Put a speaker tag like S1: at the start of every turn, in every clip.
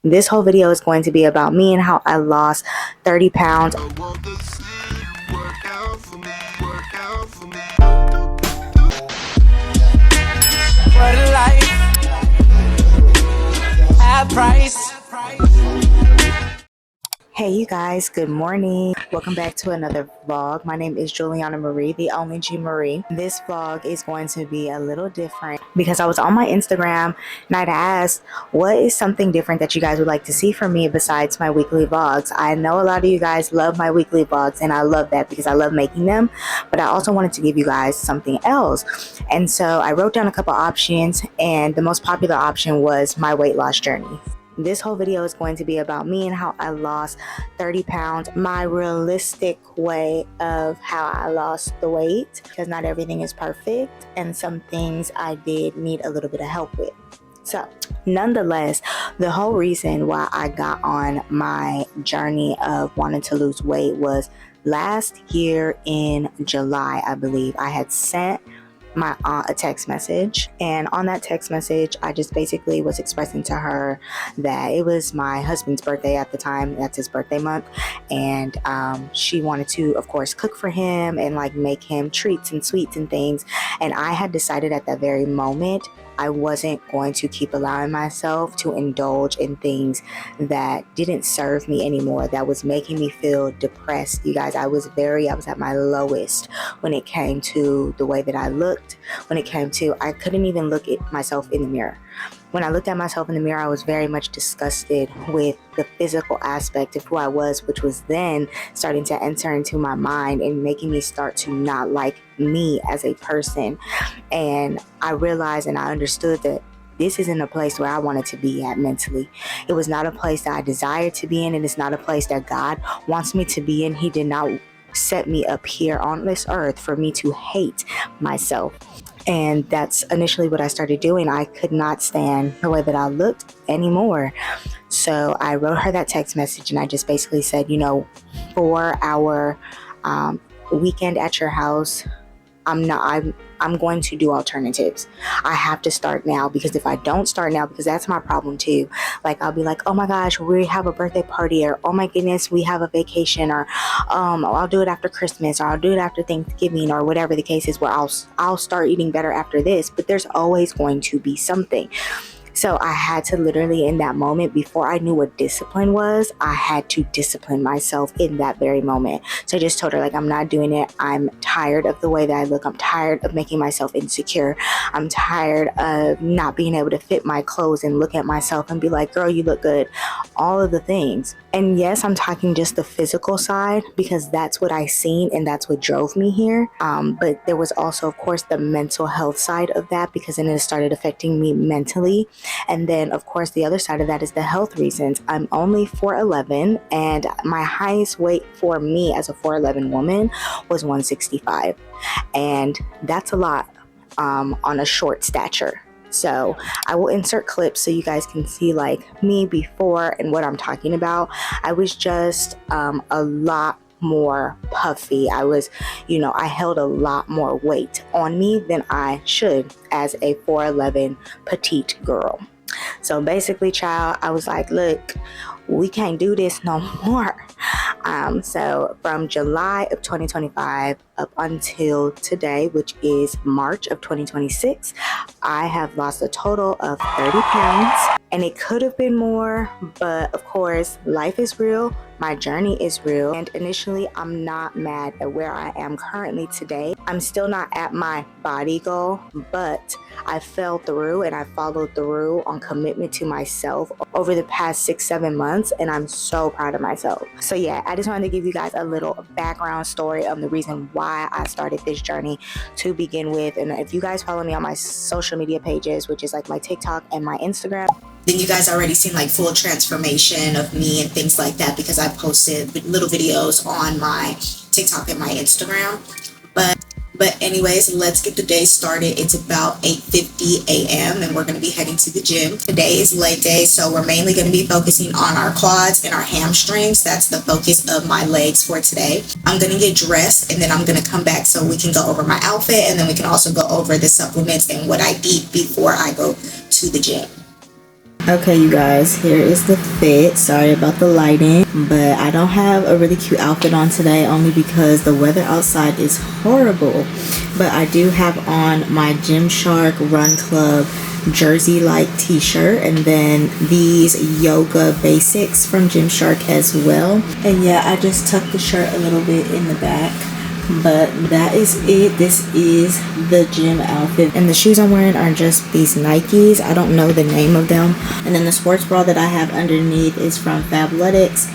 S1: This whole video is going to be about me and how I lost 30 pounds.
S2: What a life, high price.
S1: Hey you guys, good morning. Welcome back to another vlog. My name is Juliana Marie, the only G Marie. This vlog is going to be a little different because I was on my Instagram and I'd asked, what is something different that you guys would like to see from me besides my weekly vlogs? I know a lot of you guys love my weekly vlogs and I love that because I love making them, but I also wanted to give you guys something else. And so I wrote down a couple options, and the most popular option was my weight loss journey. This whole video is going to be about me and how I lost 30 pounds, my realistic way of how I lost the weight, because not everything is perfect and some things I did need a little bit of help with. So nonetheless, the whole reason why I got on my journey of wanting to lose weight was last year in July, I believe. I had sent my aunt a text message, and on that text message I just basically was expressing to her that it was my husband's birthday at the time. That's his birthday month, and she wanted to of course cook for him and like make him treats and sweets and things. And I had decided at that very moment I wasn't going to keep allowing myself to indulge in things that didn't serve me anymore, that was making me feel depressed. You guys, I was at my lowest when it came to the way that I looked, when it came to, I couldn't even look at myself in the mirror. When I looked at myself in the mirror, I was very much disgusted with the physical aspect of who I was, which was then starting to enter into my mind and making me start to not like me as a person. And I realized and I understood that this isn't a place where I wanted to be at mentally. It was not a place that I desired to be in, and it's not a place that God wants me to be in. He did not set me up here on this earth for me to hate myself. And that's initially what I started doing. I could not stand the way that I looked anymore. So I wrote her that text message and I just basically said, you know, for our weekend at your house, I'm going to do alternatives. I have to start now, because if I don't start now, because that's my problem too. Like I'll be like, oh my gosh, we have a birthday party, or oh my goodness, we have a vacation, or I'll do it after Christmas, or I'll do it after Thanksgiving, or whatever the case is, where I'll start eating better after this. But there's always going to be something. So I had to literally, in that moment, before I knew what discipline was, I had to discipline myself in that very moment. So I just told her, like, I'm not doing it. I'm tired of the way that I look. I'm tired of making myself insecure. I'm tired of not being able to fit my clothes and look at myself and be like, girl, you look good. All of the things. And yes, I'm talking just the physical side, because that's what I seen and that's what drove me here. But there was also, of course, the mental health side of that, because then it started affecting me mentally. And then, of course, the other side of that is the health reasons. I'm only 4'11", and my highest weight for me as a 4'11" woman was 165. And that's a lot on a short stature. So I will insert clips so you guys can see like me before and what I'm talking about. I was just a lot more puffy. I was, I held a lot more weight on me than I should as a 4'11" petite girl. So basically, child, I was like, look, we can't do this no more. So from July of 2025 up until today, which is March of 2026, I have lost a total of 30 pounds. And it could have been more, but of course, life is real. My journey is real. And initially, I'm not mad at where I am currently today. I'm still not at my body goal, but I fell through and I followed through on commitment to myself over the past 6-7 months. And I'm so proud of myself. So yeah, I just wanted to give you guys a little background story of the reason why I started this journey to begin with. And if you guys follow me on my social media pages, which is like my TikTok and my Instagram, then you guys already seen like full transformation of me and things like that, because I posted little videos on my TikTok and my Instagram. But anyways, let's get the day started. It's about 8:50 a.m. and we're going to be heading to the gym. Today is leg day, so we're mainly going to be focusing on our quads and our hamstrings. That's the focus of my legs for today. I'm going to get dressed and then I'm going to come back so we can go over my outfit, and then we can also go over the supplements and what I eat before I go to the gym. Okay, you guys, here is the fit. Sorry about the lighting, but I don't have a really cute outfit on today only because the weather outside is horrible. But I do have on my Gymshark Run Club jersey like t-shirt, and then these yoga basics from Gymshark as well. And yeah, I just tucked the shirt a little bit in the back. But that is it. This is the gym outfit, and the shoes I'm wearing are just these Nikes. I don't know the name of them. And then the sports bra that I have underneath is from Fabletics.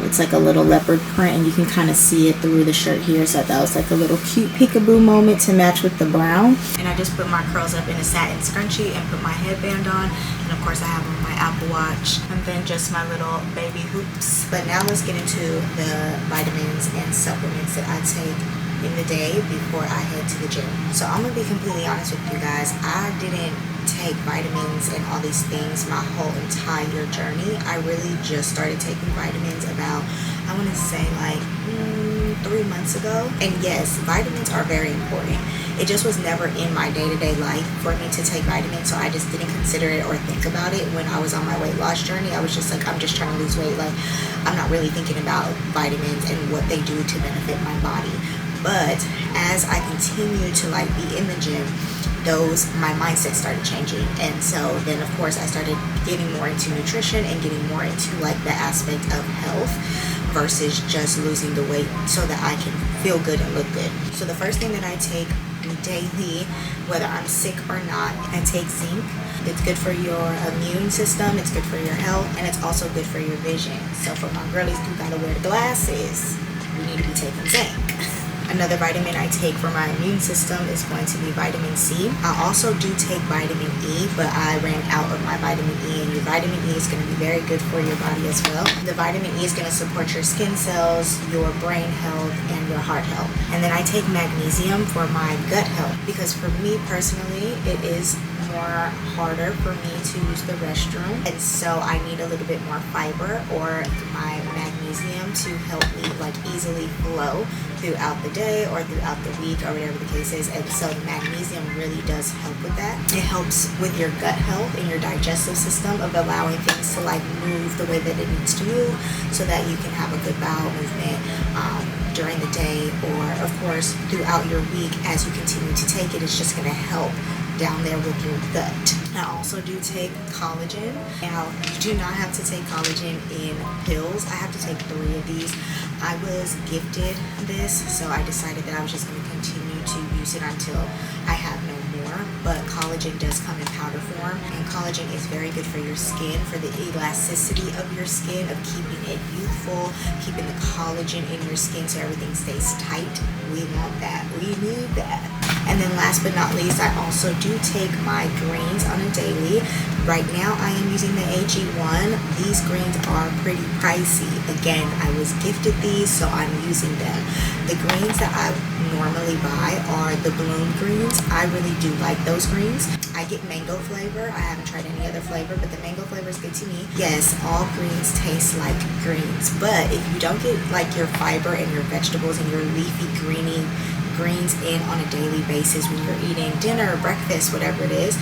S1: It's like a little leopard print, and you can kind of see it through the shirt here. So that was like a little cute peekaboo moment to match with the brown. And I just put my curls up in a satin scrunchie and put my headband on. And of course I have on my Apple Watch, and then just my little baby hoops. But now let's get into the vitamins and supplements that I take in the day before I head to the gym. So I'm gonna be completely honest with you guys. I didn't take vitamins and all these things my whole entire journey. I really just started taking vitamins about, I want to say like 3 months ago. And yes, vitamins are very important. It just was never in my day-to-day life for me to take vitamins, so I just didn't consider it or think about it when I was on my weight loss journey. I was just like, I'm just trying to lose weight. Like, I'm not really thinking about vitamins and what they do to benefit my body. But as I continue to like be in the gym, my mindset started changing. And so then of course I started getting more into nutrition and getting more into like the aspect of health versus just losing the weight so that I can feel good and look good. So the first thing that I take daily, whether I'm sick or not, I take zinc. It's good for your immune system, it's good for your health, and it's also good for your vision. So for my girlies who gotta wear the glasses, we need to be taking zinc. Another vitamin I take for my immune system is going to be vitamin C. I also do take vitamin E, but I ran out of my vitamin E, and your vitamin E is going to be very good for your body as well. The vitamin E is going to support your skin cells, your brain health, and your heart health. And then I take magnesium for my gut health, because for me personally, it is more harder for me to use the restroom, and so I need a little bit more fiber or my magnesium to help me like easily flow throughout the day or throughout the week or whatever the case is. And so the magnesium really does help with that. It helps with your gut health and your digestive system of allowing things to like move the way that it needs to move, so that you can have a good bowel movement during the day, or of course throughout your week. As you continue to take it, it's just going to help down there with your gut. I also do take collagen. Now, you do not have to take collagen in pills. I have to take 3 of these. I was gifted this, so I decided that I was just going to continue to use it until I have no more. But collagen does come in powder form, and collagen is very good for your skin, for the elasticity of your skin, of keeping it youthful, keeping the collagen in your skin so everything stays tight. We want that. We need that. And then last but not least, I also do take my greens on a daily. Right now I am using the AG1. These greens are pretty pricey. Again, I was gifted these, so I'm using them. The greens that I normally buy are the bloom greens. I really do like those greens. I get mango flavor. I haven't tried any other flavor, but the mango flavor is good to me. Yes, all greens taste like greens, but if you don't get like your fiber and your vegetables and your leafy greens in on a daily basis when you're eating dinner, breakfast, whatever it is,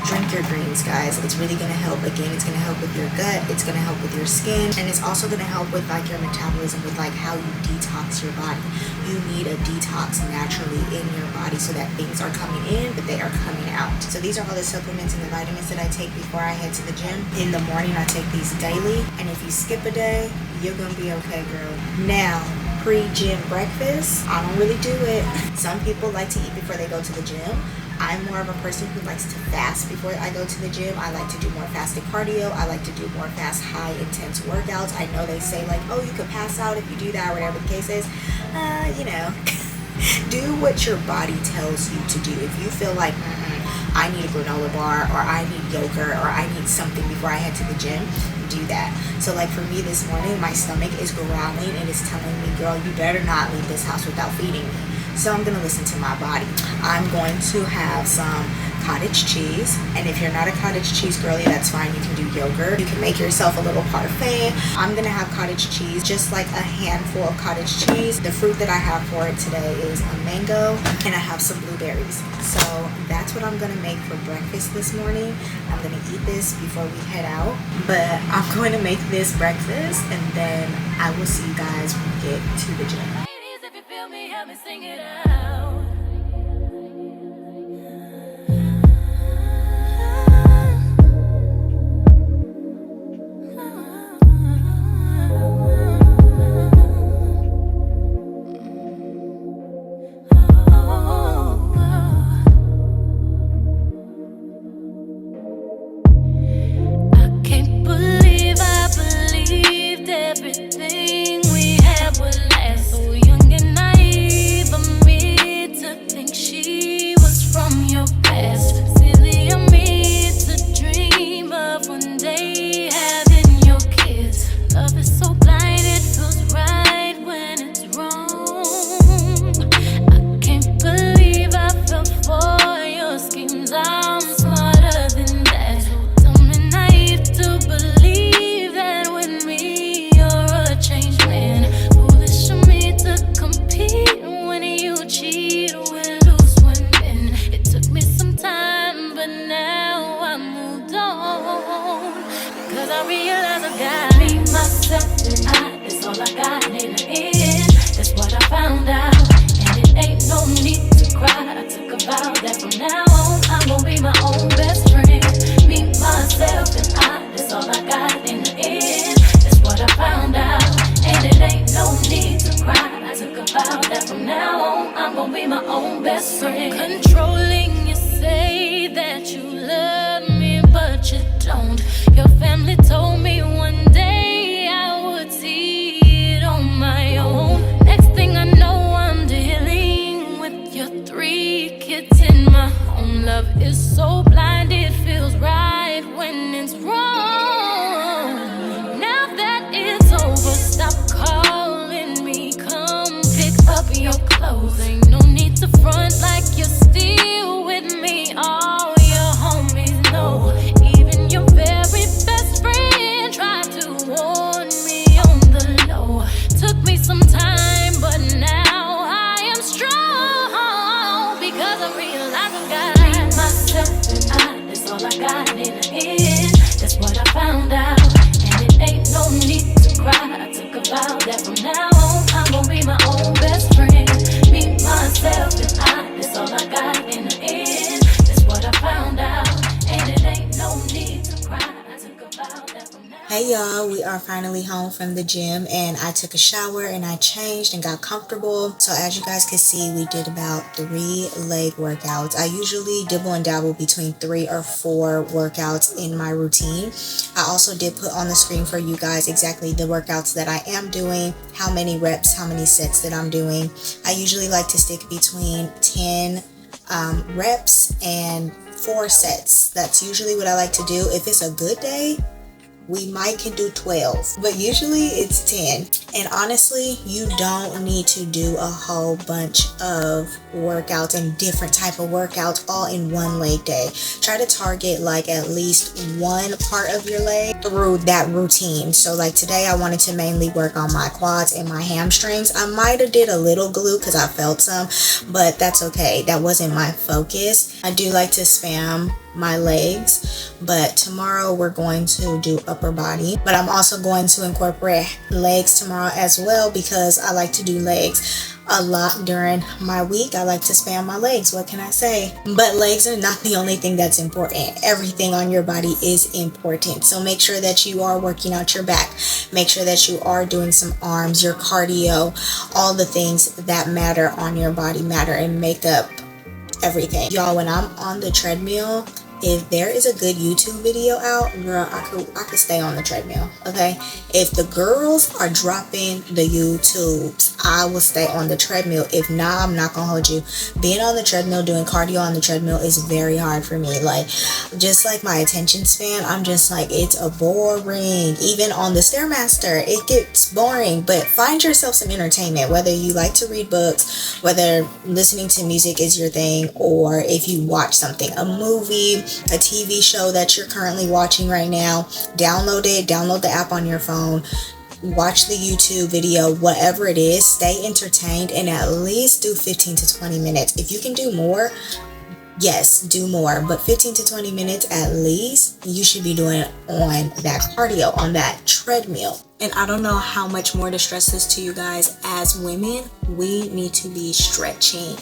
S1: drink your greens, guys. It's really going to help. Again, it's going to help with your gut, it's going to help with your skin, and it's also going to help with like your metabolism, with like how you detox your body. You need a detox naturally in your body so that things are coming in, but they are coming out. So these are all the supplements and the vitamins that I take before I head to the gym. In the morning, I take these daily, and if you skip a day, you're going to be okay, girl. Now, pre-gym breakfast, I don't really do it. Some people like to eat before they go to the gym. I'm more of a person who likes to fast before I go to the gym. I like to do more fasted cardio. I like to do more fast, high intense workouts. I know they say like, oh, you could pass out if you do that, whatever the case is. Do what your body tells you to do. If you feel like, I need a granola bar, or I need yogurt, or I need something before I head to the gym, do that. So like for me this morning, my stomach is growling and it's telling me, girl, you better not leave this house without feeding me. So I'm going to listen to my body. I'm going to have some cottage cheese, and if you're not a cottage cheese girly, that's fine. You can do yogurt. You can make yourself a little parfait. I'm going to have cottage cheese, just like a handful of cottage cheese. The fruit that I have for it today is a mango, and I have some blueberries. So that's what I'm gonna make for breakfast this morning. I'm gonna eat this before we head out, but I'm going to make this breakfast, and then I will see you guys when we get to the gym.
S3: Ladies, if you feel me, help me sing it out. I can't believe I believed everything we had would last. So young and naive of me to think she was from your past. Silly of me to dream of one day having your kids. Love is so blind, it feels right when it's wrong. I can't believe I fell for your schemes. I'm smarter than that. So dumb and naive to believe that with me you're a changed man. Foolish of me to compete when you cheat. We're loose women. It took me some time, but now I moved on. Because I realize I got me, myself, and I. That's all I got in the end. That's what I found out. And it ain't no need to cry. I took a vow that from now on I'm gonna be my own best friend. Me, myself, and I. That's all I got in the end. That's what I found out. And it ain't no need to cry. I took a vow that from now on I'm gonna be my own best friend. Controlling, you say that you love me, but you don't. Your family told me one day I would see it on my own. Next thing I know, I'm dealing with your 3 kids in my home. Love is so blind, it feels right when it's wrong. Now that it's over, stop calling me. Come pick up your clothes. Ain't no need to front like you're still with me. All your homies know. Even your very best friend tried to warn me on the low. Took me some time, but now I am strong. Because I realize I got me, myself, and I. That's all I got in the end. That's what I found out. And it ain't no need to cry. I took a vow that from now on I'm gonna be my own best friend. Me, myself, and I. That's all I got in the end. That's what I found out. And it ain't no need to cry. I took a vow that from now on.
S1: Hey y'all, we are finally home from the gym, and I took a shower and I changed and got comfortable. So as you guys can see, we did about 3 leg workouts. I usually dibble and dabble between 3 or 4 workouts in my routine. I also did put on the screen for you guys exactly the workouts that I am doing, how many reps, how many sets that I'm doing. I usually like to stick between 10 reps and 4 sets. That's usually what I like to do. If it's a good day, we might can do 12, but usually it's 10. And honestly, you don't need to do a whole bunch of workouts and different type of workouts all in one leg day. Try to target like at least one part of your leg through that routine. So like today I wanted to mainly work on my quads and my hamstrings. I might have did a little glute because I felt some, but that's okay. That wasn't my focus. I do like to spam my legs, but tomorrow we're going to do upper body, but I'm also going to incorporate legs tomorrow as well because I like to do legs a lot during my week. I like to spam my legs, what can I say? But legs are not the only thing that's important. Everything on your body is important, so make sure that you are working out your back, make sure that you are doing some arms, your cardio, all the things that matter on your body matter and make up everything. Y'all, when I'm on the treadmill, if there is a good YouTube video out, girl, I could stay on the treadmill, okay? If the girls are dropping the YouTubes, I will stay on the treadmill. If not, I'm not gonna hold you. Being on the treadmill, doing cardio on the treadmill is very hard for me. Like, just like my attention span, I'm just like, it's a boring. Even on the Stairmaster, it gets boring. But find yourself some entertainment, whether you like to read books, whether listening to music is your thing, or if you watch something, a movie, a TV show that you're currently watching right now, download it, download the app on your phone, watch the YouTube video, whatever it is, stay entertained and at least do 15 to 20 minutes. If you can do more, yes, do more, but 15 to 20 minutes at least you should be doing on that cardio, on that treadmill. And I don't know how much more to stress this to you guys. As women, we need to be stretching.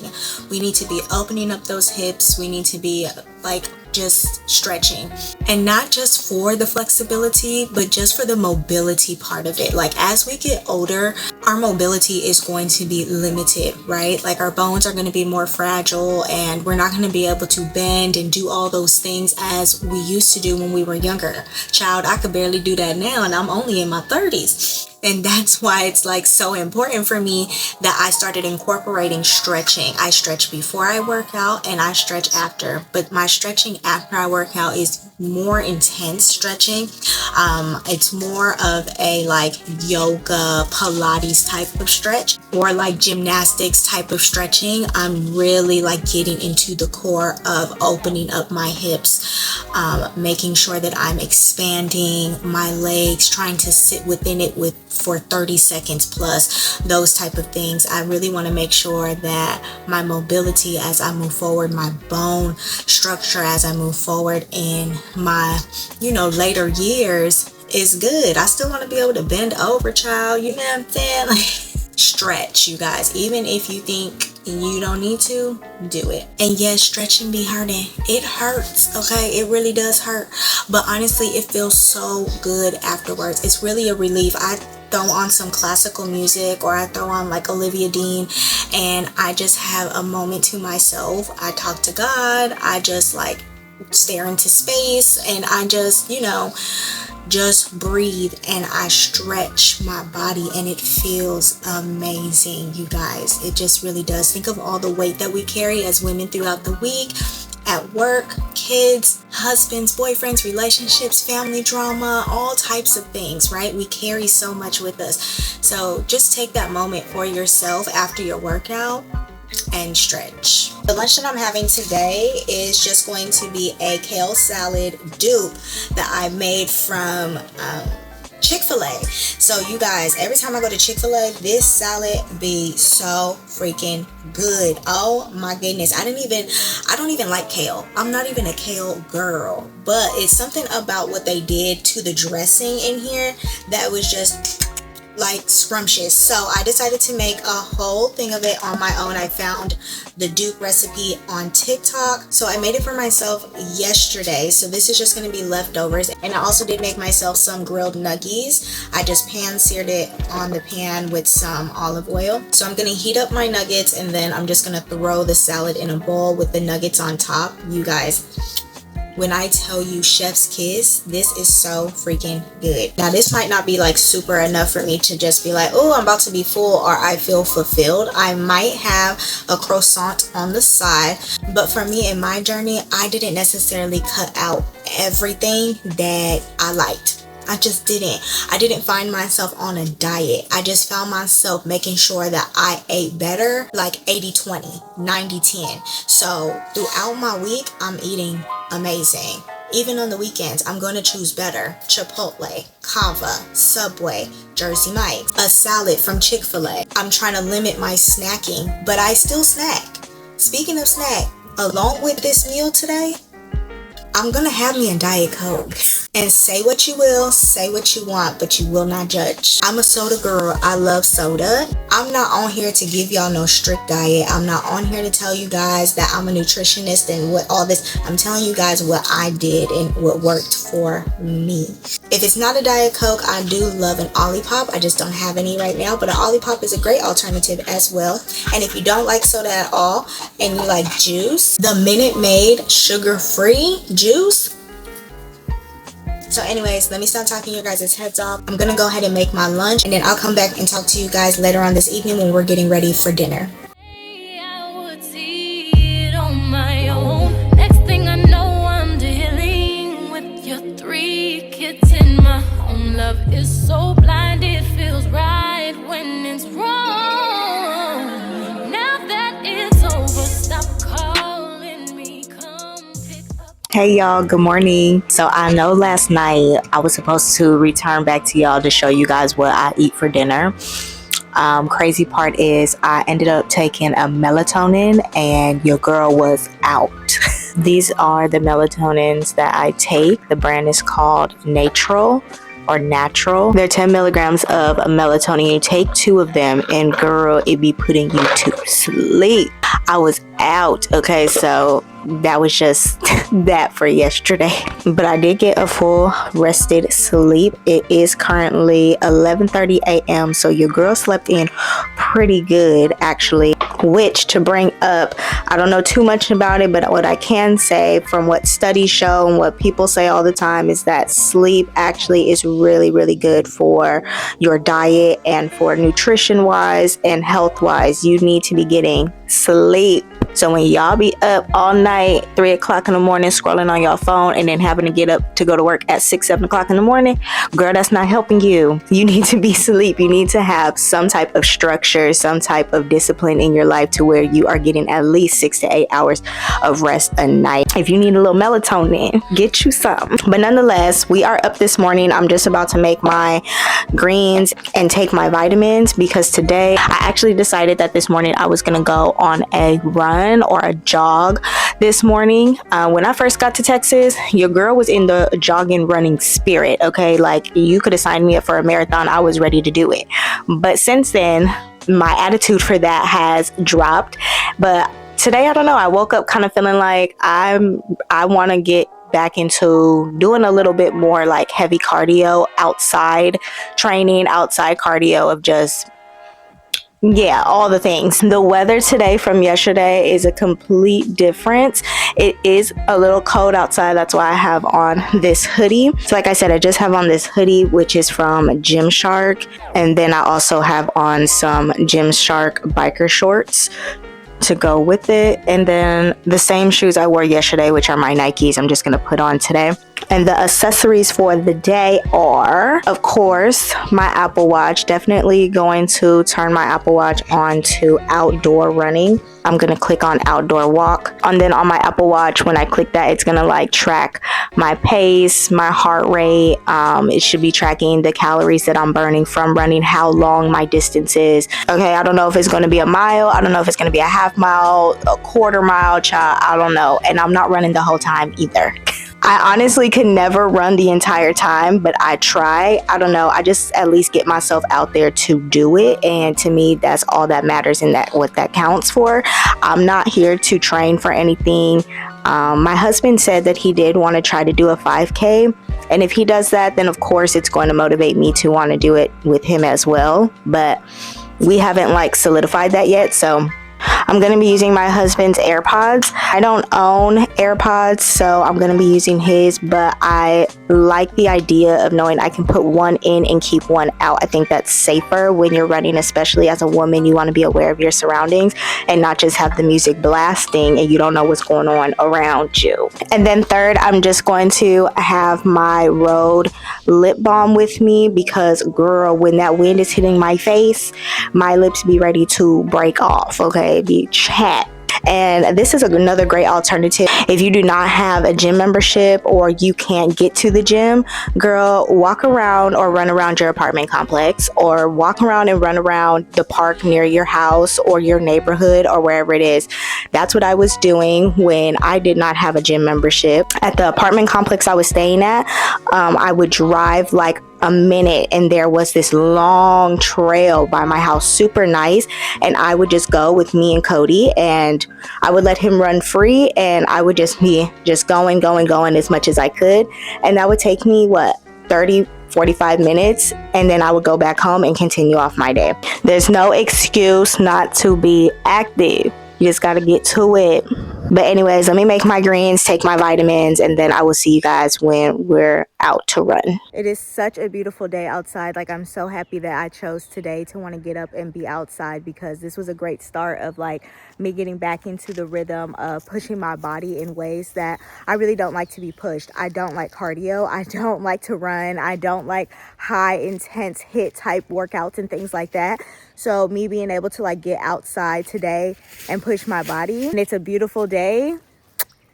S1: We need to be opening up those hips. We need to be like just stretching, and not just for the flexibility, but just for the mobility part of it. Like as we get older, our mobility is going to be limited, right? Like our bones are going to be more fragile and we're not going to be able to bend and do all those things as we used to do when we were younger. Child, I could barely do that now and I'm only in my 30s. And that's why it's like so important for me that I started incorporating stretching. I stretch before I work out and I stretch after, but my stretching after I work out is more intense stretching. It's more of a like yoga, Pilates type of stretch, or like gymnastics type of stretching. I'm really like getting into the core of opening up my hips, making sure that I'm expanding my legs, trying to sit within it for 30 seconds plus, those type of things. I really want to make sure that my mobility as I move forward, my bone structure as I move forward in my, later years is good. I still want to be able to bend over, child. You know what I'm saying? Like, stretch, you guys. Even if you think you don't need to, do it. And yes, stretching be hurting. It hurts, okay? It really does hurt. But honestly, it feels so good afterwards. It's really a relief. I throw on some classical music or I throw on like Olivia Dean and I just have a moment to myself. I talk to God. I just like stare into space and I just, just breathe and I stretch my body and it feels amazing, you guys. It just really does. Think of all the weight that we carry as women throughout the week, at work, kids, husbands, boyfriends, relationships, family drama, all types of things, right? We carry so much with us. So just take that moment for yourself after your workout and stretch. The lunch that I'm having today is just going to be a kale salad dupe that I made from Chick-fil-A. So you guys, every time I go to Chick-fil-A, this salad be so freaking good. Oh my goodness. I don't even like kale. I'm not even a kale girl, but it's something about what they did to the dressing in here that was just like scrumptious. So I decided to make a whole thing of it on my own. I found the dupe recipe on TikTok, so I made it for myself yesterday. So this is just going to be leftovers, and I also did make myself some grilled nuggies. I just pan seared it on the pan with some olive oil. So I'm going to heat up my nuggets and then I'm just going to throw the salad in a bowl with the nuggets on top. You guys, when I tell you chef's kiss, this is so freaking good. Now this might not be like super enough for me to just be like, oh, I'm about to be full or I feel fulfilled. I might have a croissant on the side, but for me in my journey, I didn't necessarily cut out everything that I liked. I just didn't. I didn't find myself on a diet. I just found myself making sure that I ate better, like 80-20, 90-10. So throughout my week, I'm eating amazing. Even on the weekends, I'm going to choose better. Chipotle, Kava, Subway, Jersey Mike's, a salad from Chick-fil-A. I'm trying to limit my snacking, but I still snack. Speaking of snack, along with this meal today, I'm going to have me a Diet Coke. And say what you will, say what you want, but you will not judge. I'm a soda girl. I love soda. I'm not on here to give y'all no strict diet. I'm not on here to tell you guys that I'm a nutritionist and what all this. I'm telling you guys what I did and what worked for me. If it's not a Diet Coke, I do love an Olipop. I just don't have any right now, but an Olipop is a great alternative as well. And if you don't like soda at all and you like juice, the Minute Maid sugar-free juice. So anyways, let me stop talking your guys' heads off. I'm gonna go ahead and make my lunch and then I'll come back and talk to you guys later on this evening when we're getting ready for dinner.
S3: I would see it on my own. Next thing I know, I'm dealing with your 3 kids in my home. Love is so blind, it feels right when it's wrong. Now that it's over, stop calling me, come pick up.
S1: Hey y'all, good morning. So I know last night I was supposed to return back to y'all to show you guys what I eat for dinner. Crazy part is I ended up taking a melatonin and your girl was out. These are the melatonins that I take. The brand is called Natural or Natural. They're 10 milligrams of melatonin. You take 2 of them and girl, it be putting you to sleep. I was out. Okay, so that was just that for yesterday. But I did get a full rested sleep. It is currently 11:30 a.m. So your girl slept in pretty good actually. Which, to bring up, I don't know too much about it, but what I can say from what studies show and what people say all the time is that sleep actually is really, really good for your diet and for nutrition wise and health wise. You need to be getting sleep. So when y'all be up all night, 3 o'clock in the morning, scrolling on your phone and then having to get up to go to work at 6, 7 o'clock in the morning, girl, that's not helping you. You need to be asleep. You need to have some type of structure, some type of discipline in your life to where you are getting at least 6 to 8 hours of rest a night. If you need a little melatonin, get you some. But nonetheless, we are up this morning. I'm just about to make my greens and take my vitamins because today I actually decided that this morning I was going to go on a run or a jog this morning. When I first got to Texas, your girl was in the jogging running spirit. Okay, like you could have signed me up for a marathon. I was ready to do it. But since then, my attitude for that has dropped. But today, I don't know. I woke up kind of feeling like I want to get back into doing a little bit more like heavy cardio, outside training, outside cardio of just, yeah, all the things. The weather today from yesterday is a complete difference. It is a little cold outside. That's why I have on this hoodie. So like I said, I just have on this hoodie, which is from Gymshark. And then I also have on some Gymshark biker shorts to go with it, and then the same shoes I wore yesterday, which are my Nikes, I'm just gonna put on today. And the accessories for the day are, of course, my Apple Watch. Definitely going to turn my Apple Watch on to outdoor running. I'm gonna click on outdoor walk, and then on my Apple Watch, when I click that, it's gonna like track my pace, my heart rate. It should be tracking the calories that I'm burning from running, how long my distance is. Okay, I don't know if it's gonna be a mile, I don't know if it's gonna be a half mile, a quarter mile, child, I don't know. And I'm not running the whole time either. I honestly could never run the entire time, but I try. I don't know. I just at least get myself out there to do it. And to me, that's all that matters and that what that counts for. I'm not here to train for anything. My husband said that he did want to try to do a 5K. And if he does that, then of course it's going to motivate me to want to do it with him as well. But we haven't like solidified that yet. So I'm going to be using my husband's AirPods. I don't own AirPods, so I'm going to be using his, but I like the idea of knowing I can put one in and keep one out. I think that's safer when you're running, especially as a woman. You want to be aware of your surroundings and not just have the music blasting and you don't know what's going on around you. And then third, I'm just going to have my Rhode lip balm with me because, girl, when that wind is hitting my face, my lips be ready to break off, okay? Be chat. And this is another great alternative. If you do not have a gym membership or you can't get to the gym, girl, walk around or run around your apartment complex or walk around and run around the park near your house or your neighborhood or wherever it is. That's what I was doing when I did not have a gym membership. At the apartment complex I was staying at, I would drive like a minute and there was this long trail by my house, super nice, and I would just go with me and Cody and I would let him run free and I would just be going as much as I could, and that would take me 30-45 minutes, and then I would go back home and continue off my day. There's no excuse not to be active. You just got to get to it. But anyways, let me make my greens, take my vitamins, and then I will see you guys when we're out to run. It is such a beautiful day outside. Like, I'm so happy that I chose today to want to get up and be outside because this was a great start of like me getting back into the rhythm of pushing my body in ways that I really don't like to be pushed. I don't like cardio. I don't like to run. I don't like high intense hit type workouts and things like that. So me being able to like get outside today and push my body, and it's a beautiful day,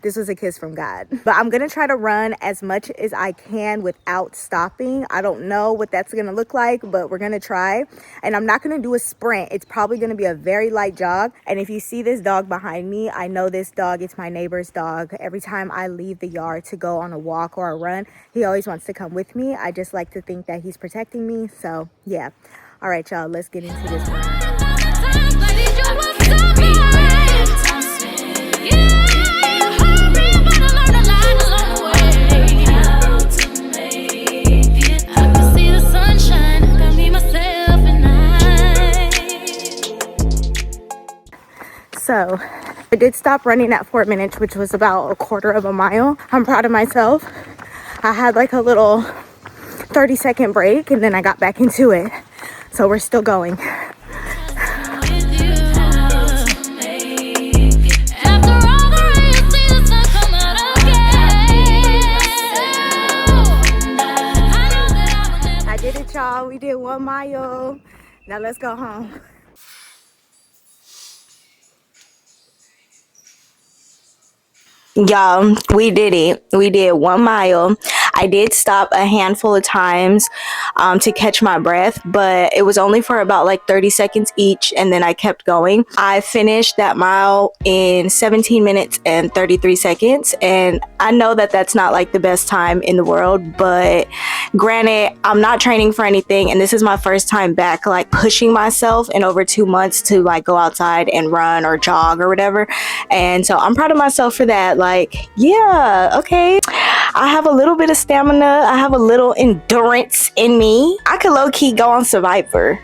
S1: this was a kiss from God. But I'm gonna try to run as much as I can without stopping. I don't know what that's gonna look like, but we're gonna try. And I'm not gonna do a sprint. It's probably gonna be a very light jog. And if you see this dog behind me, I know this dog, it's my neighbor's dog. Every time I leave the yard to go on a walk or a run, he always wants to come with me. I just like to think that he's protecting me. So yeah. All right, y'all, let's get into this run. So I did stop running at 4 minutes, which was about a quarter of a mile. I'm proud of myself. I had like a little 30-second break and then I got back into it. So we're still going. I did it, y'all. We did 1 mile. Now let's go home. Y'all, we did it. We did 1 mile. I did stop a handful of times to catch my breath, but it was only for about like 30 seconds each, and then I kept going. I finished that mile in 17 minutes and 33 seconds, and I know that that's not like the best time in the world, but granted, I'm not training for anything, and this is my first time back like pushing myself in over 2 months to like go outside and run or jog or whatever, and so I'm proud of myself for that. Like, yeah, okay, I have a little bit of stamina, I have a little endurance in me. I could low-key go on Survivor.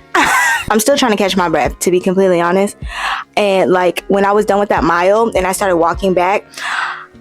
S1: I'm still trying to catch my breath, to be completely honest. And like when I was done with that mile and I started walking back,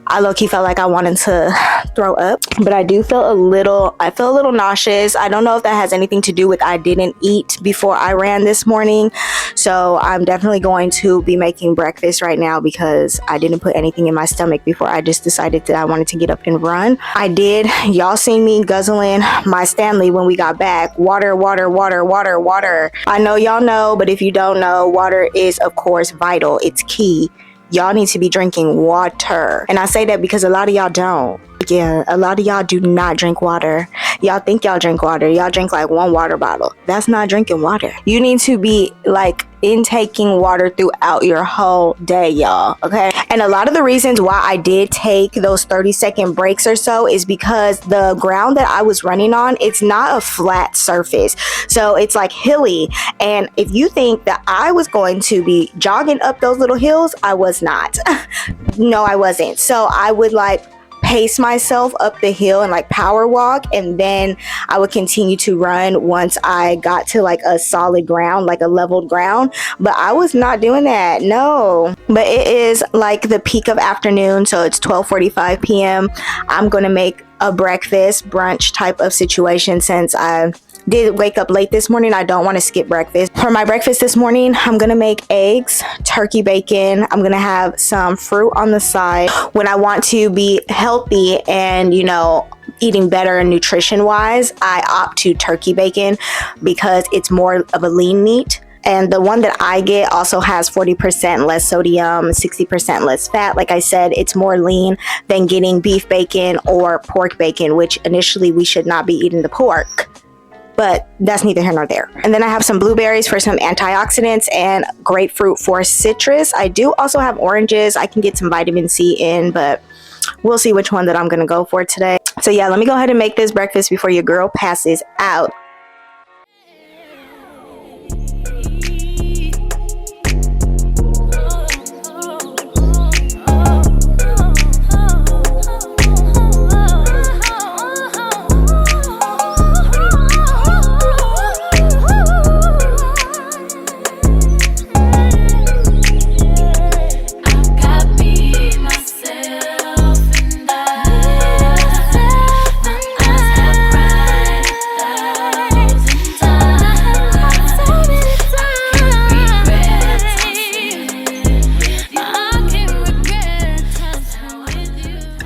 S1: I low-key felt like I wanted to throw up, but I feel a little nauseous. I don't know if that has anything to do with I didn't eat before I ran this morning. So I'm definitely going to be making breakfast right now because I didn't put anything in my stomach before I just decided that I wanted to get up and run. I did. Y'all seen me guzzling my Stanley when we got back. Water, water, water, water, water. I know y'all know, but if you don't know, water is of course vital. It's key. Y'all need to be drinking water. And I say that because a lot of y'all don't. Yeah, a lot of y'all do not drink water. Y'all think y'all drink water. Y'all drink like 1 water bottle. That's not drinking water. You need to be like intaking water throughout your whole day, y'all, okay? And a lot of the reasons why I did take those 30-second breaks or so is because the ground that I was running on, it's not a flat surface. So it's like hilly. And if you think that I was going to be jogging up those little hills, I was not. No, I wasn't. So I would like pace myself up the hill and like power walk, and then I would continue to run once I got to like a solid ground, like a leveled ground. But I was not doing that, no. But it is like the peak of afternoon, so it's 12:45 p.m. I'm gonna make a breakfast brunch type of situation since I did wake up late this morning. I don't want to skip breakfast. For my breakfast this morning, I'm gonna make eggs, turkey bacon. I'm gonna have some fruit on the side. When I want to be healthy and, you know, eating better and nutrition wise, I opt to turkey bacon because it's more of a lean meat. And the one that I get also has 40% less sodium, 60% less fat. Like I said, it's more lean than getting beef bacon or pork bacon, which initially we should not be eating the pork. But that's neither here nor there. And then I have some blueberries for some antioxidants and grapefruit for citrus. I do also have oranges. I can get some vitamin C in, but we'll see which one that I'm gonna go for today. So yeah, let me go ahead and make this breakfast before your girl passes out.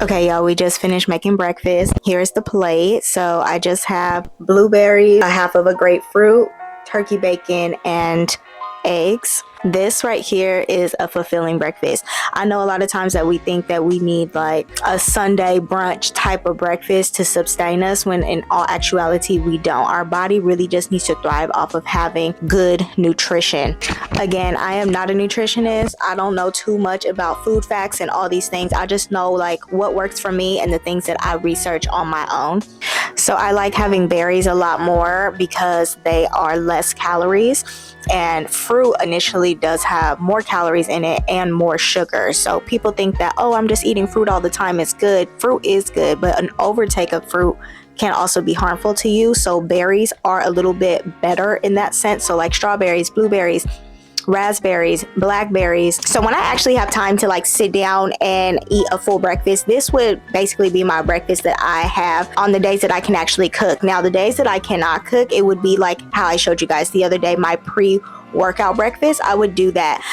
S1: Okay, y'all, we just finished making breakfast. Here's the plate. So I just have blueberries, a half of a grapefruit, turkey bacon, and eggs. This right here is a fulfilling breakfast. I know a lot of times that we think that we need like a Sunday brunch type of breakfast to sustain us, when in all actuality we don't. Our body really just needs to thrive off of having good nutrition. Again, I am not a nutritionist. I don't know too much about food facts and all these things. I just know like what works for me and the things that I research on my own. So I like having berries a lot more because they are less calories, and fruit initially does have more calories in it and more sugar. So people think that, oh, I'm just eating fruit all the time, it's good. Fruit is good, but an overtake of fruit can also be harmful to you. So berries are a little bit better in that sense. So like strawberries, blueberries, raspberries, blackberries. So when I actually have time to like sit down and eat a full breakfast, this would basically be my breakfast that I have on the days that I can actually cook. Now the days that I cannot cook, it would be like how I showed you guys the other day, my pre-workout breakfast. I would do that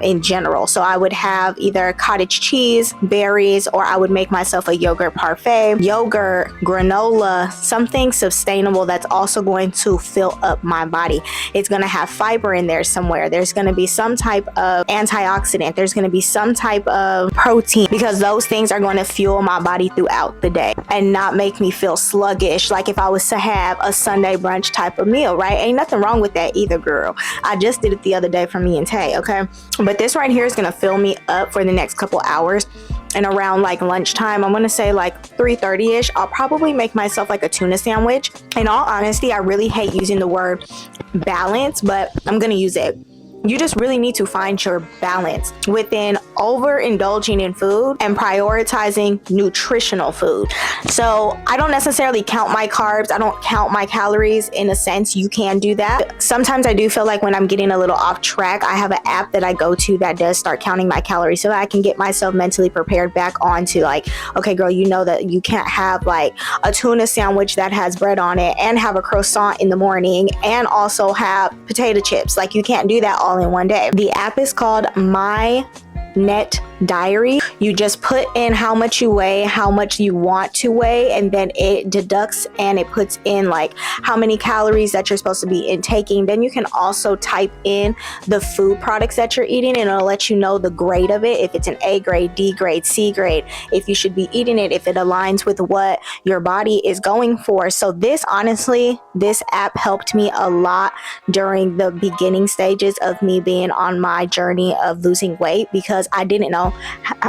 S1: in general. So I would have either cottage cheese, berries, or I would make myself a yogurt parfait, yogurt, granola, something sustainable that's also going to fill up my body. It's going to have fiber in there somewhere. There's going to be some type of antioxidant. There's going to be some type of protein, because those things are going to fuel my body throughout the day and not make me feel sluggish like if I was to have a Sunday brunch type of meal, right? Ain't nothing wrong with that either, girl. I just did it the other day for me and Tay, okay? But this right here is gonna fill me up for the next couple hours. And around like lunchtime, I'm gonna say like 3:30ish, I'll probably make myself like a tuna sandwich. In all honesty, I really hate using the word balance, but I'm gonna use it. You just really need to find your balance within overindulging in food and prioritizing nutritional food. So I don't necessarily count my carbs. I don't count my calories. In a sense, you can do that. Sometimes I do feel like when I'm getting a little off track, I have an app that I go to that does start counting my calories, so that I can get myself mentally prepared back onto like, okay, girl, you know that you can't have like a tuna sandwich that has bread on it and have a croissant in the morning and also have potato chips. Like, you can't do that all in one day. The app is called My Net Diary. You just put in how much you weigh, how much you want to weigh, and then it deducts and it puts in like how many calories that you're supposed to be intaking. Then you can also type in the food products that you're eating, and it'll let you know the grade of it, if it's an A grade, D grade, C grade, if you should be eating it, if it aligns with what your body is going for. So this, honestly, this app helped me a lot during the beginning stages of me being on my journey of losing weight, because I didn't know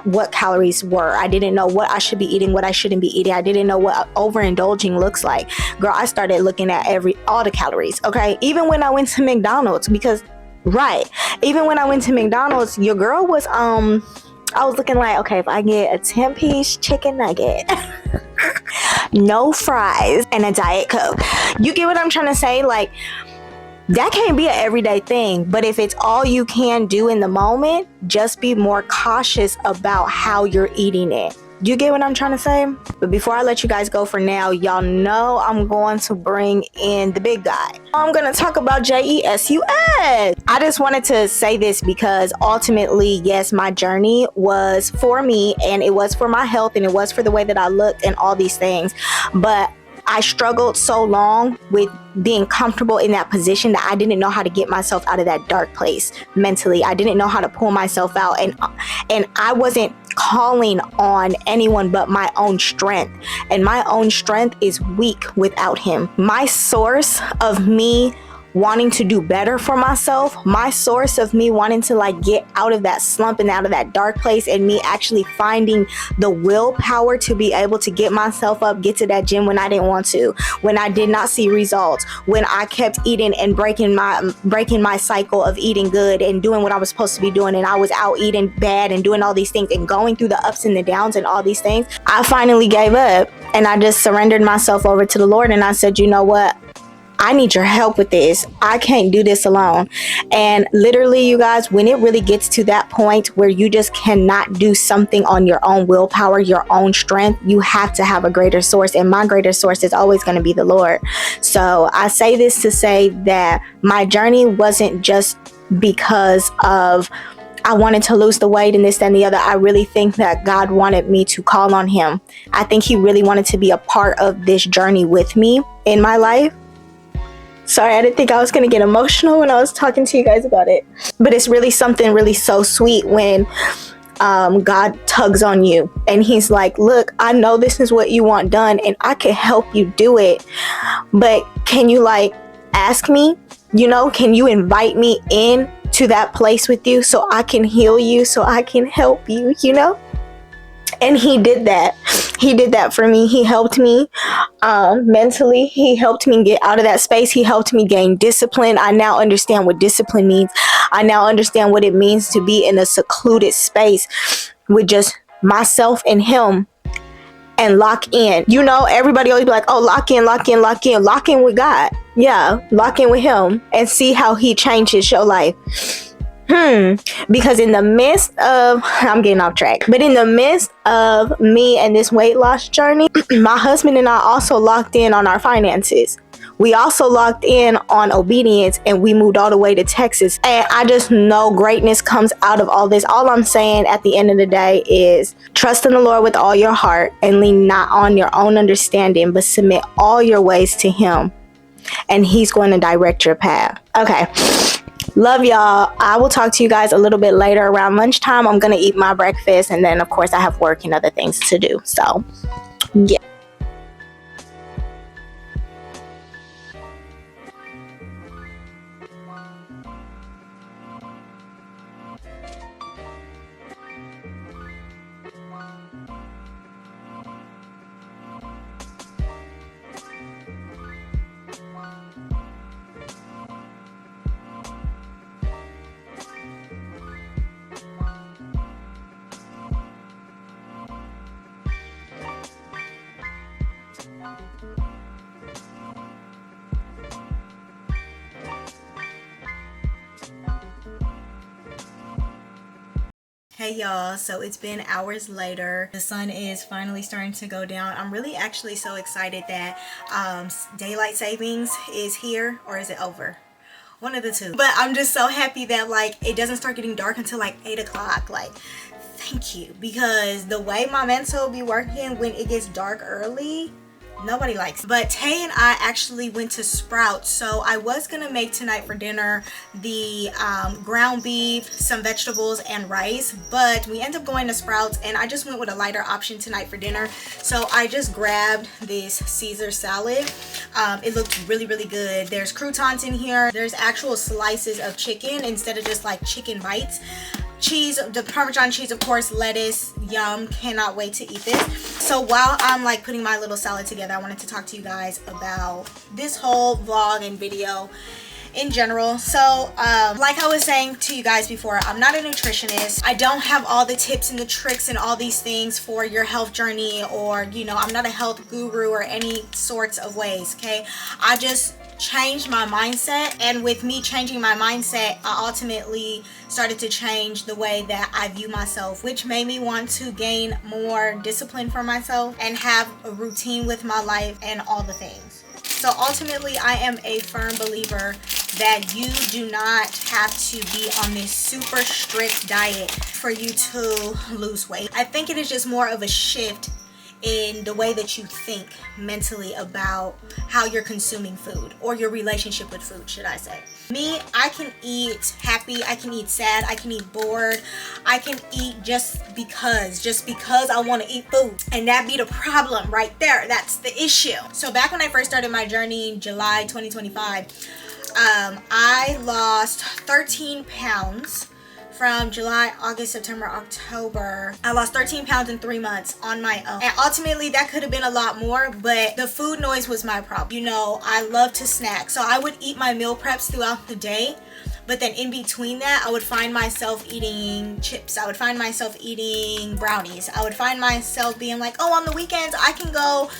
S1: what calories were. I didn't know what I should be eating, what I shouldn't be eating. I didn't know what overindulging looks like. Girl, I started looking at all the calories, okay? Even when I went to McDonald's, because even when I went to McDonald's, your girl was I was looking like, okay, if I get a 10-piece chicken nugget, no fries, and a Diet Coke. You get what I'm trying to say? Like, that can't be an everyday thing, but if it's all you can do in the moment, just be more cautious about how you're eating it. You get what I'm trying to say? But before I let you guys go for now, y'all know I'm going to bring in the big guy. I'm going to talk about Jesus. I just wanted to say this because ultimately, yes, my journey was for me, and it was for my health, and it was for the way that I looked and all these things. But I struggled so long with being comfortable in that position that I didn't know how to get myself out of that dark place mentally. I didn't know how to pull myself out, and I wasn't calling on anyone but my own strength, and my own strength is weak without him. My source of me wanting to do better for myself, my source of me wanting to like get out of that slump and out of that dark place, and me actually finding the willpower to be able to get myself up, get to that gym when I didn't want to, when I did not see results, when I kept eating and breaking my cycle of eating good and doing what I was supposed to be doing, and I was out eating bad and doing all these things and going through the ups and the downs and all these things. I finally gave up, and I just surrendered myself over to the Lord, and I said, you know what? I need your help with this. I can't do this alone. And literally, you guys, when it really gets to that point where you just cannot do something on your own willpower, your own strength, you have to have a greater source. And my greater source is always going to be the Lord. So I say this to say that my journey wasn't just because of I wanted to lose the weight and this, that, and the other. I really think that God wanted me to call on him. I think he really wanted to be a part of this journey with me in my life. Sorry, I didn't think I was gonna get emotional when I was talking to you guys about it. But it's really something really so sweet when God tugs on you and he's like, look, I know this is what you want done and I can help you do it, but can you like ask me, you know, can you invite me in to that place with you so I can heal you, so I can help you, you know? And he did that. He did that for me. He helped me mentally. He helped me get out of that space. He helped me gain discipline. I now understand what discipline means. I now understand what it means to be in a secluded space with just myself and him and lock in. You know, everybody always be like, oh, lock in, lock in, lock in. Lock in with God. Yeah, lock in with him and see how he changes your life. Because in the midst of, I'm getting off track, but in the midst of me and this weight loss journey, my husband and I also locked in on our finances. We also locked in on obedience, and we moved all the way to Texas. And I just know greatness comes out of all this. All I'm saying at the end of the day is trust in the Lord with all your heart and lean not on your own understanding, but submit all your ways to him, and he's going to direct your path. Okay. Love y'all. I will talk to you guys a little bit later around lunchtime. I'm going to eat my breakfast, and then of course I have work and other things to do. So yeah. Hey y'all, so it's been hours later. The sun is finally starting to go down. I'm really actually so excited that daylight savings is here, or is it over? One of the two. But I'm just so happy that like it doesn't start getting dark until like 8 o'clock. Like, thank you, because the way my mental be working when it gets dark early, nobody likes it. But Tay and I actually went to Sprouts, so I was gonna make tonight for dinner the ground beef, some vegetables, and rice, but we ended up going to Sprouts and I just went with a lighter option tonight for dinner. So I just grabbed this Caesar salad. It looked really good. There's croutons in here. There's actual slices of chicken instead of just like chicken bites. Cheese, the Parmesan cheese, of course, lettuce, yum, cannot wait to eat this. So while I'm like putting my little salad together, I wanted to talk to you guys about this whole vlog and video in general. So like I was saying to you guys before, I'm not a nutritionist. I don't have all the tips and the tricks and all these things for your health journey, or you know, I'm not a health guru or any sorts of ways. Okay, I just changed my mindset, and with me changing my mindset, I ultimately started to change the way that I view myself, which made me want to gain more discipline for myself and have a routine with my life and all the things. So ultimately, I am a firm believer that you do not have to be on this super strict diet for you to lose weight. I think it is just more of a shift in the way that you think mentally about how you're consuming food, or your relationship with food, should I say. Me, I can eat happy, I can eat sad, I can eat bored, I can eat just because I want to eat food, and that be the problem right there. That's the issue. So back when I first started my journey in July 2025, I lost 13 pounds. From July, August, September, October, I lost 13 pounds in 3 months on my own. And ultimately, that could have been a lot more, but the food noise was my problem. You know, I love to snack. So I would eat my meal preps throughout the day, but then in between that, I would find myself eating chips. I would find myself eating brownies. I would find myself being like, oh, on the weekends, I can go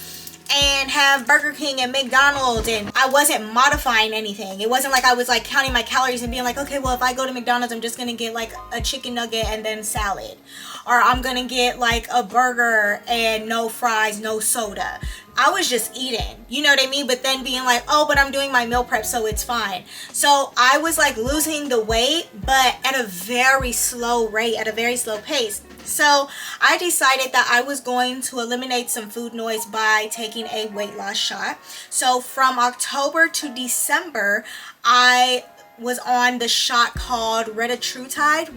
S1: and have Burger King and McDonald's, and I wasn't modifying anything. It wasn't like I was like counting my calories and being like, okay, well, if I go to McDonald's, I'm just gonna get like a chicken nugget and then salad, or I'm gonna get like a burger and no fries, no soda. I was just eating, you know what I mean? But then being like, oh, but I'm doing my meal prep, so it's fine. So I was like losing the weight, but at a very slow rate, at a very slow pace. So I decided that I was going to eliminate some food noise by taking a weight loss shot. So from October to December, I was on the shot called Retatrutide.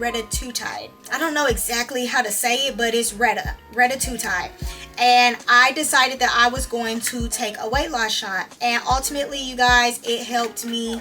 S1: I don't know exactly how to say it, but it's Retatrutide. And I decided that I was going to take a weight loss shot. And ultimately, you guys, it helped me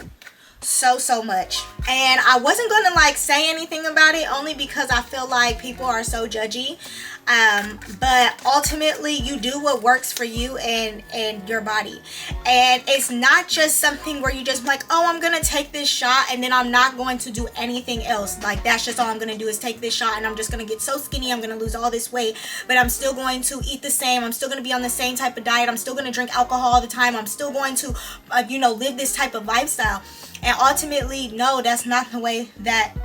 S1: so much. And I wasn't gonna like say anything about it, only because I feel like people are so judgy, but ultimately you do what works for you and your body. And it's not just something where you just like, oh, I'm gonna take this shot and then I'm not going to do anything else. Like, that's just all I'm gonna do is take this shot and I'm just gonna get so skinny, I'm gonna lose all this weight, but I'm still going to eat the same, I'm still gonna be on the same type of diet, I'm still gonna drink alcohol all the time, I'm still going to live this type of lifestyle. And ultimately, no, that's not the way that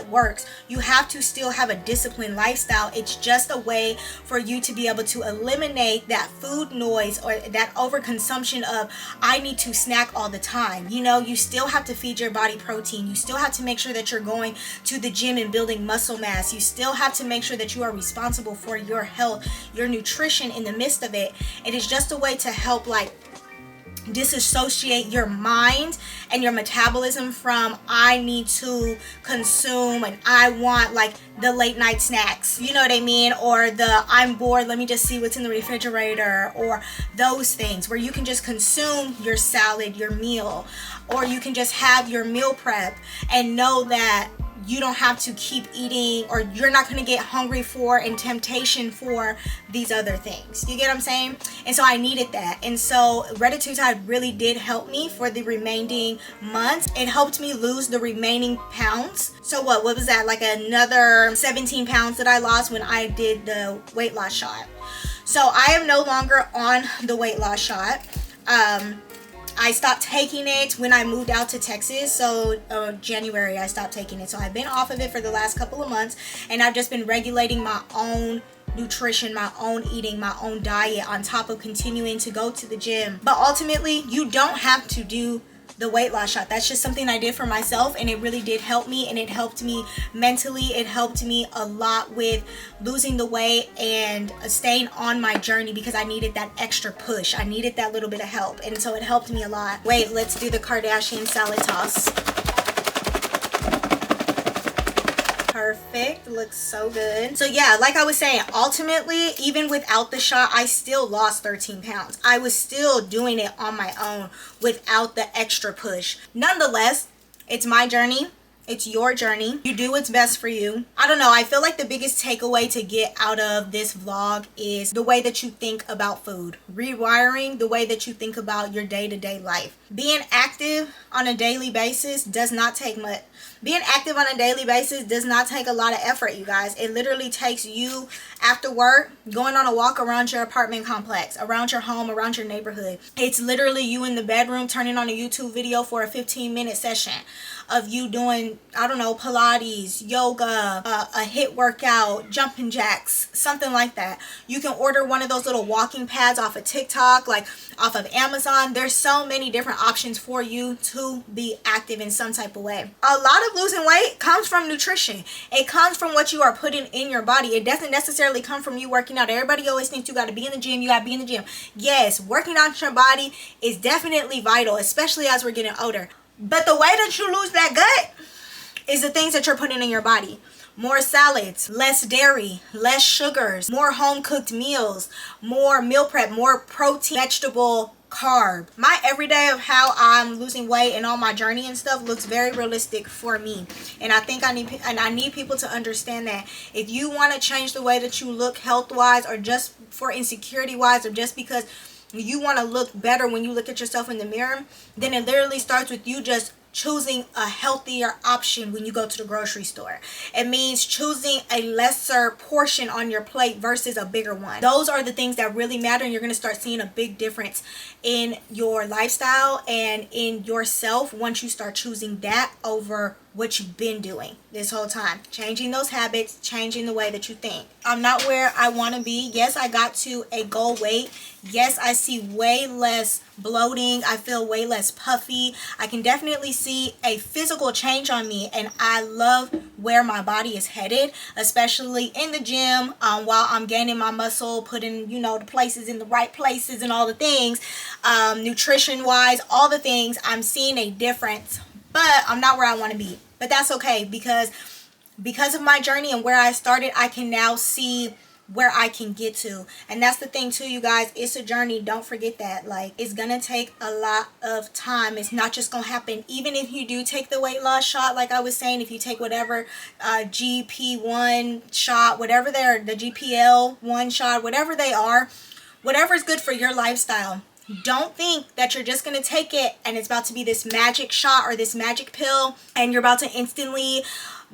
S1: works. You have to still have a disciplined lifestyle. It's just a way for you to be able to eliminate that food noise or that overconsumption of, I need to snack all the time. You still have to feed your body protein. You still have to make sure that you're going to the gym and building muscle mass. You still have to make sure that you are responsible for your health, your nutrition in the midst of it. It is just a way to help disassociate your mind and your metabolism from, I need to consume and I want the late night snacks, you know what I mean, or the I'm bored, let me just see what's in the refrigerator, or those things where you can just consume your salad, your meal, or you can just have your meal prep and know that you don't have to keep eating, or you're not going to get hungry for and temptation for these other things. You get what I'm saying? And so I needed that. And so Retatrutide really did help me for the remaining months. It helped me lose the remaining pounds. So what was that? Like another 17 pounds that I lost when I did the weight loss shot. So I am no longer on the weight loss shot. I stopped taking it when I moved out to Texas. So January I stopped taking it. So I've been off of it for the last couple of months, and I've just been regulating my own nutrition, my own eating, my own diet on top of continuing to go to the gym. But ultimately, you don't have to do the weight loss shot. That's just something I did for myself, and it really did help me, and it helped me mentally. It helped me a lot with losing the weight and staying on my journey, because I needed that extra push. I needed that little bit of help, and so it helped me a lot. Wait, let's do the Kardashian salad toss. Perfect. Looks so good. So yeah, like I was saying, ultimately, even without the shot, I still lost 13 pounds. I was still doing it on my own without the extra push. Nonetheless, it's my journey. It's your journey. You do what's best for you. I don't know. I feel like the biggest takeaway to get out of this vlog is the way that you think about food. Rewiring the way that you think about your day-to-day life. Being active on a daily basis does not take much. Being active on a daily basis does not take a lot of effort, you guys. It literally takes you after work going on a walk around your apartment complex, around your home, around your neighborhood. It's literally you in the bedroom turning on a YouTube video for a 15-minute session of you doing, I don't know, Pilates, yoga, a HIIT workout, jumping jacks, something like that. You can order one of those little walking pads off of TikTok, like off of Amazon. There's so many different options for you to be active in some type of way. A lot of losing weight comes from nutrition. It comes from what you are putting in your body. It doesn't necessarily come from you working out. Everybody always thinks you got to be in the gym. You got to be in the gym. Yes, working out your body is definitely vital, especially as we're getting older. But the way that you lose that gut is the things that you're putting in your body. More salads, less dairy, less sugars, more home-cooked meals, more meal prep, more protein, vegetable, carb. My everyday of how I'm losing weight and on my journey and stuff looks very realistic for me. And I think I need people to understand that if you want to change the way that you look health-wise, or just for insecurity-wise, or just because you want to look better when you look at yourself in the mirror, then it literally starts with you just choosing a healthier option when you go to the grocery store. It means choosing a lesser portion on your plate versus a bigger one. Those are the things that really matter, and you're going to start seeing a big difference in your lifestyle and in yourself once you start choosing that over what you've been doing this whole time. Changing those habits, changing the way that you think. I'm not where I want to be. Yes, I got to a goal weight. Yes, I see way less bloating. I feel way less puffy. I can definitely see a physical change on me, and I love where my body is headed, especially in the gym, while I'm gaining my muscle, putting, you know, the places in the right places and all the things, nutrition wise, all the things. I'm seeing a difference, but I'm not where I want to be. But that's okay, because of my journey and where I started, I can now see where I can get to. And that's the thing too, you guys, it's a journey. Don't forget that. Like, it's gonna take a lot of time. It's not just gonna happen. Even if you do take the weight loss shot, like I was saying, if you take whatever GP1 shot, whatever they're, the GPL1 shot, whatever they are, whatever is good for your lifestyle, don't think that you're just going to take it and it's about to be this magic shot or this magic pill and you're about to instantly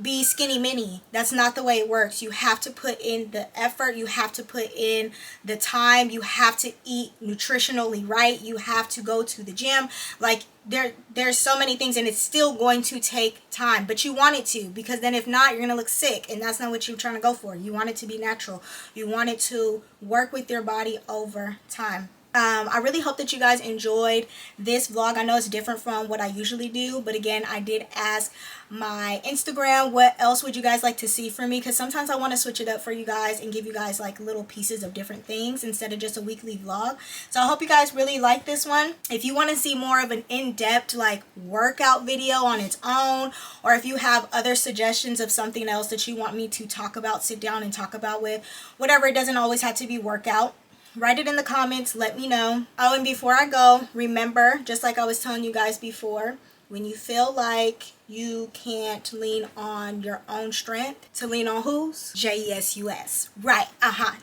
S1: be skinny mini. That's not the way it works. You have to put in the effort. You have to put in the time. You have to eat nutritionally right. You have to go to the gym. Like, there's so many things, and it's still going to take time, but you want it to, because then if not, you're going to look sick, and that's not what you're trying to go for. You want it to be natural. You want it to work with your body over time. I really hope that you guys enjoyed this vlog. I know it's different from what I usually do, but again, I did ask my Instagram what else would you guys like to see from me, because sometimes I want to switch it up for you guys and give you guys like little pieces of different things instead of just a weekly vlog. So I hope you guys really like this one. If you want to see more of an in-depth like workout video on its own, or if you have other suggestions of something else that you want me to talk about, sit down and talk about with, whatever, it doesn't always have to be workout. Write it in the comments, let me know. Oh, and before I go, remember, just like I was telling you guys before, when you feel like you can't lean on your own strength, to lean on whose? Jesus. Right,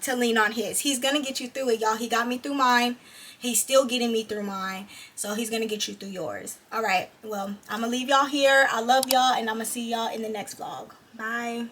S1: to lean on his. He's gonna get you through it, y'all. He got me through mine. He's still getting me through mine. So he's gonna get you through yours. All right, well, I'm gonna leave y'all here. I love y'all, and I'm gonna see y'all in the next vlog. Bye.